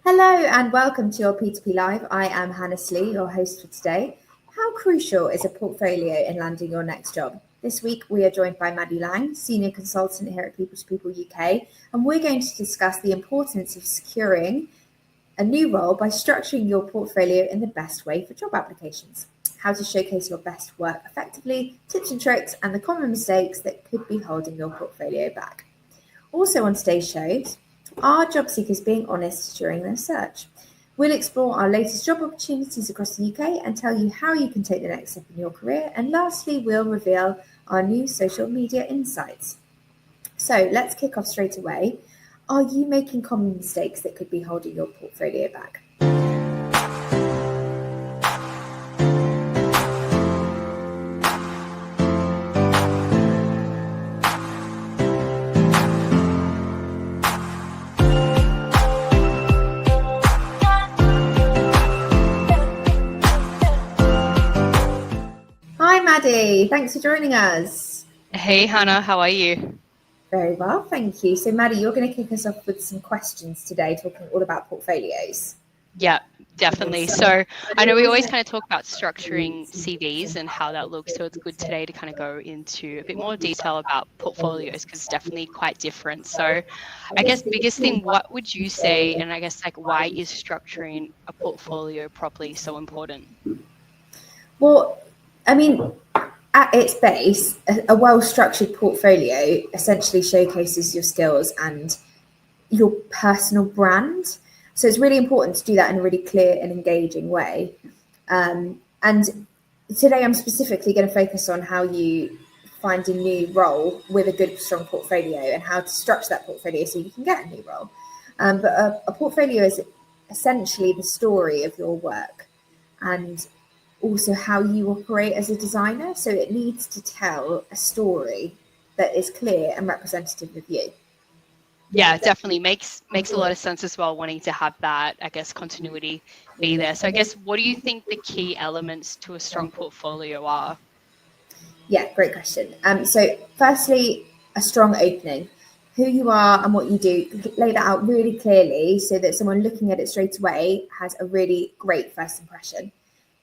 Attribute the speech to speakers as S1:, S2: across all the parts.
S1: Hello and welcome to your P2P Live. I am Hannah Slee, your host for today. How crucial is a portfolio in landing your next job? This week we are joined by Maddie Lang, Senior Consultant here at People to People UK, and we're going to discuss the importance of securing a new role by structuring your portfolio in the best way for job applications, how to showcase your best work effectively, tips and tricks, and the common mistakes that could be holding your portfolio back. Also on today's shows, are job seekers being honest during their search? We'll explore our latest job opportunities across the UK and tell you how you can take the next step in your career. And lastly, we'll reveal our new social media insights. So let's kick off straight away. Are you making common mistakes that could be holding your portfolio back? Hi, Maddie. Thanks for joining us.
S2: Hey, Hannah. How are you?
S1: Very well, thank you. So, Maddie, you're going to kick us off with some questions today, talking all about portfolios.
S2: Yeah, definitely. So I know we always kind of talk about structuring CVs and how that looks. So it's good today to kind of go into a bit more detail about portfolios because it's definitely quite different. So I guess biggest thing, what would you say? And I guess why is structuring a portfolio properly so important?
S1: Well, I mean, at its base, a well-structured portfolio essentially showcases your skills and your personal brand. So it's really important to do that in a really clear and engaging way. And today I'm specifically going to focus on how you find a new role with a good, strong portfolio and how to structure that portfolio so you can get a new role. But a portfolio is essentially the story of your work and also how you operate as a designer. So it needs to tell a story that is clear and representative of you.
S2: Yeah, definitely makes a lot of sense as well, wanting to have that, I guess, continuity be there. So I guess, what do you think the key elements to a strong portfolio are?
S1: Yeah, great question. So firstly, a strong opening. Who you are and what you do, lay that out really clearly so that someone looking at it straight away has a really great first impression.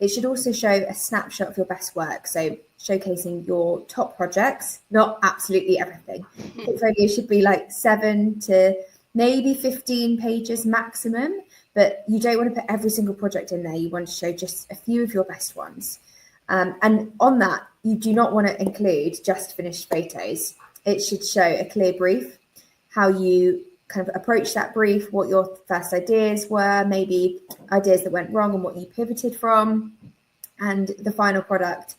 S1: It should also show a snapshot of your best work, so showcasing your top projects, not absolutely everything. Portfolio should be like 7 to maybe 15 pages maximum, but you don't want to put every single project in there. You want to show just a few of your best ones. And on that, you do not want to include just finished photos. It should show a clear brief, how you kind of approach that brief, what your first ideas were, maybe ideas that went wrong and what you pivoted from, and the final product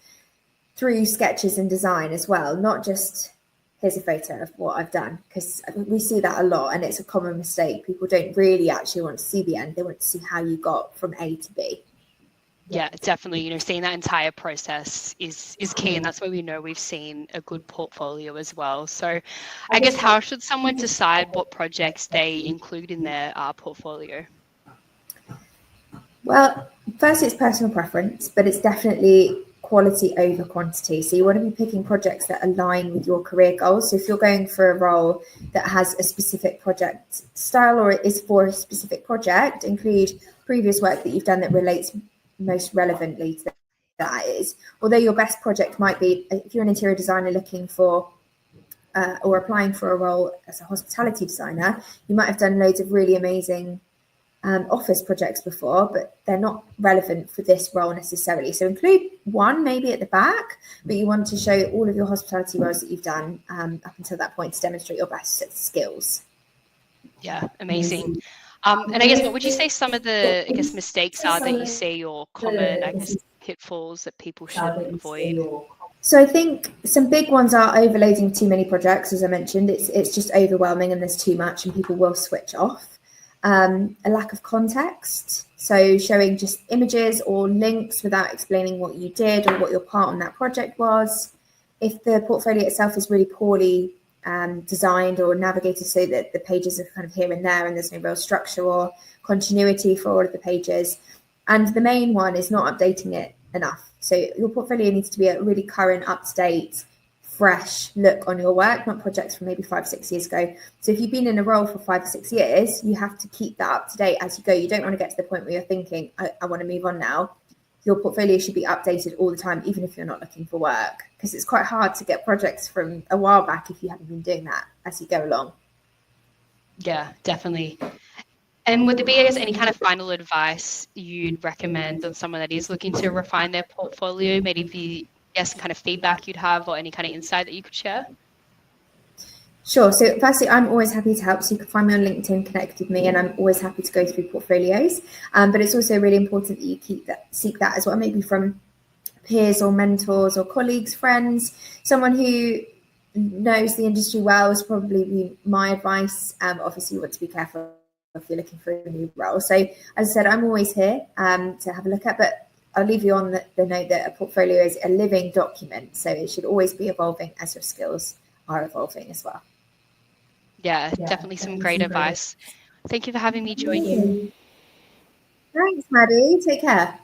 S1: through sketches and design as well, not just here's a photo of what I've done, because we see that a lot and it's a common mistake. People don't really actually want to see the end. They want to see how you got from A to B.
S2: Yeah, definitely. Seeing that entire process is key, and that's where we know we've seen a good portfolio as well. So I guess, how should someone decide what projects they include in their portfolio?
S1: Well, first it's personal preference, but it's definitely quality over quantity. So you want to be picking projects that align with your career goals. So if you're going for a role that has a specific project style or is for a specific project, include previous work that you've done that relates most relevantly to that is. Although your best project might be, if you're an interior designer looking for or applying for a role as a hospitality designer, you might have done loads of really amazing office projects before, but they're not relevant for this role necessarily. So include one maybe at the back, but you want to show all of your hospitality roles that you've done up until that point to demonstrate your best skills.
S2: Yeah, amazing. And I guess, what would you say some of the, mistakes are that you see, or common, pitfalls that people should avoid?
S1: So I think some big ones are overloading too many projects. As I mentioned, it's just overwhelming and there's too much and people will switch off. A lack of context, so showing just images or links without explaining what you did or what your part on that project was. If the portfolio itself is really poorly designed or navigated so that the pages are kind of here and there and there's no real structure or continuity for all of the pages. And the main one is not updating it enough. So your portfolio needs to be a really current, up-to-date, fresh look on your work, not projects from maybe 5-6 years ago. So if you've been in a role for 5 or 6 years, you have to keep that up to date as you go. You don't want to get to the point where you're thinking, I want to move on now. Your portfolio should be updated all the time, even if you're not looking for work, because it's quite hard to get projects from a while back if you haven't been doing that as you go along.
S2: Yeah, definitely. And would there be, I guess, any kind of final advice you'd recommend on someone that is looking to refine their portfolio? Maybe some kind of feedback you'd have or any kind of insight that you could share?
S1: Sure. So firstly, I'm always happy to help. So you can find me on LinkedIn, connect with me, and I'm always happy to go through portfolios. But it's also really important that you seek that as well, maybe from peers or mentors or colleagues, friends. Someone who knows the industry well is probably be my advice. Obviously, you want to be careful if you're looking for a new role. So as I said, I'm always here to have a look at, but I'll leave you on the note that a portfolio is a living document. So it should always be evolving as your skills are evolving as well.
S2: Yeah, definitely some great advice. Thank you for having me join you.
S1: Thanks, Maddie. Take care.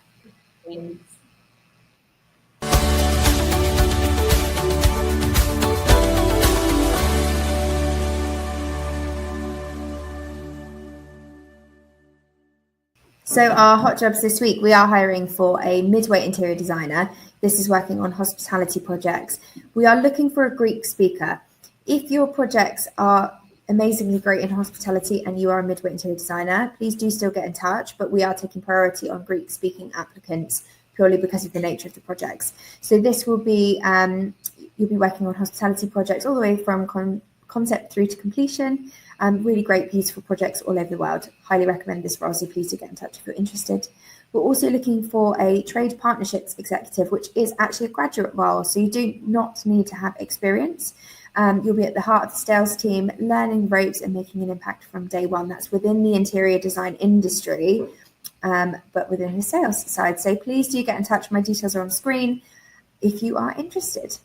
S1: So our hot jobs this week, we are hiring for a midweight interior designer. This is working on hospitality projects. We are looking for a Greek speaker. If your projects are amazingly great in hospitality and you are a midweight interior designer, please do still get in touch, but we are taking priority on Greek speaking applicants purely because of the nature of the projects. So this will be, you'll be working on hospitality projects all the way from concept through to completion. Really great, beautiful projects all over the world. Highly recommend this role, so please do get in touch if you're interested. We're also looking for a trade partnerships executive, which is actually a graduate role, so you do not need to have experience. You'll be at the heart of the sales team, learning ropes and making an impact from day one. That's within the interior design industry, but within the sales side. So please do get in touch. My details are on screen if you are interested.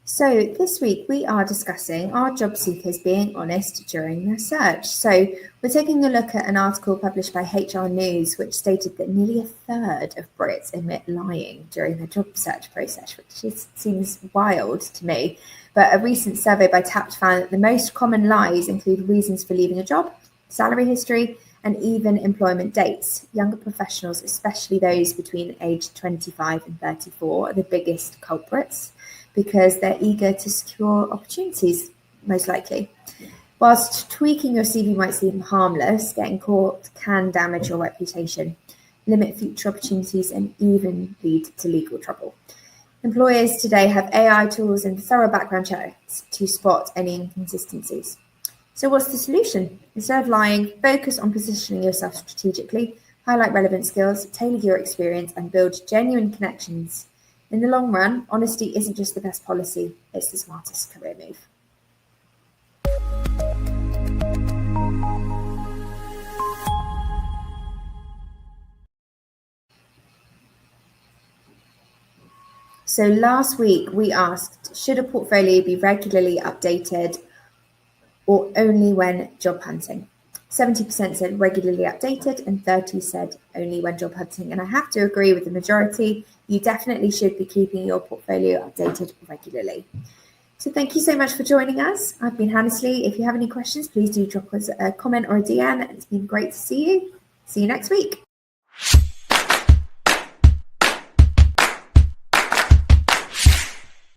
S1: So this week we are discussing are job seekers being honest during their search. So we're taking a look at an article published by HR News, which stated that nearly a third of Brits admit lying during their job search process, which seems wild to me. But a recent survey by Tapped found that the most common lies include reasons for leaving a job, salary history, and even employment dates. Younger professionals, especially those between age 25 and 34, are the biggest culprits, because they're eager to secure opportunities, most likely. Whilst tweaking your CV might seem harmless, getting caught can damage your reputation, limit future opportunities, and even lead to legal trouble. Employers today have AI tools and thorough background checks to spot any inconsistencies. So what's the solution? Instead of lying, focus on positioning yourself strategically, highlight relevant skills, tailor your experience, and build genuine connections. In the long run, honesty isn't just the best policy, it's the smartest career move. So last week we asked, should a portfolio be regularly updated or only when job hunting? 70% said regularly updated and 30% said only when job hunting. And I have to agree with the majority. You definitely should be keeping your portfolio updated regularly. So thank you so much for joining us. I've been Hannesley. If you have any questions, please do drop us a comment or a DM. It's been great to see you. See you next week.